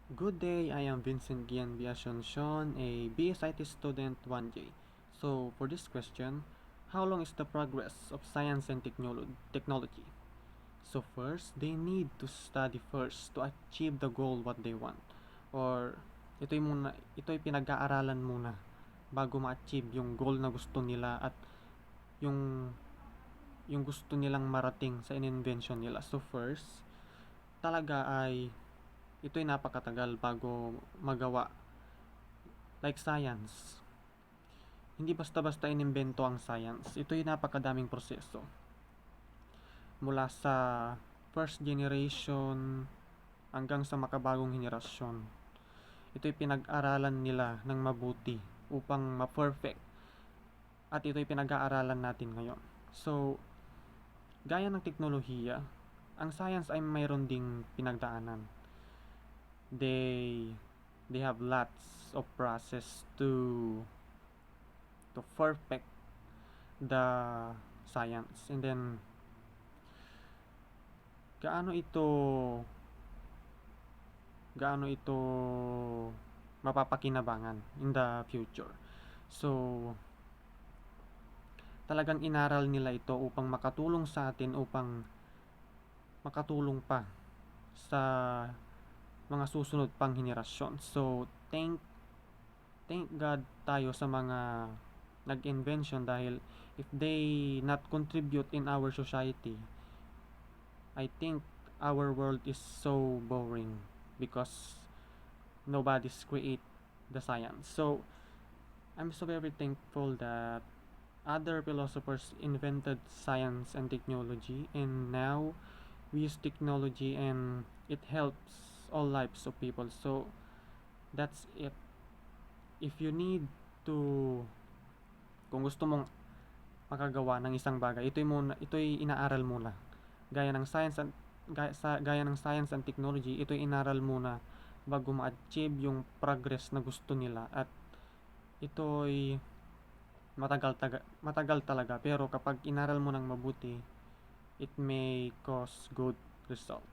Good day, I am Vincent Gian Asuncion, a BSIT student 1J. So, for this question, how long is the progress of science and technology? So first, they need to study first to achieve the goal what they want. Or ito'y pinag-aaralan muna bago ma-achieve yung goal na gusto nila at yung yung gusto nilang marating sa in-invention nila. So first, talaga ay ito'y napakatagal bago magawa. Like science. Hindi basta-basta inimbento ang science. Ito'y napakadaming proseso. Mula sa first generation hanggang sa makabagong henerasyon. Ito'y pinag-aralan nila ng mabuti upang ma-perfect. At ito'y pinag-aaralan natin ngayon. So, gaya ng teknolohiya, ang science ay mayroon ding pinagdaanan. They have lots of process to perfect the science. And then gaano ito mapapakinabangan in the future. So, talagang inaral nila ito upang makatulong sa atin, upang makatulong pa sa mga susunod pang henerasyon. So, thank God tayo sa mga nag-invention, dahil if they not contribute in our society, I think our world is so boring because nobody's create the science. So, I'm so very thankful that other philosophers invented science and technology, and now we use technology and it helps all lives of people. So, that's it. If you need to, kung gusto mong makagawa ng isang bagay, ito'y inaaral muna. Gaya ng science and technology, ito'y inaral muna bago ma-achieve yung progress na gusto nila, at ito'y matagal talaga, pero kapag inaral mo ng mabuti, it may cause good result.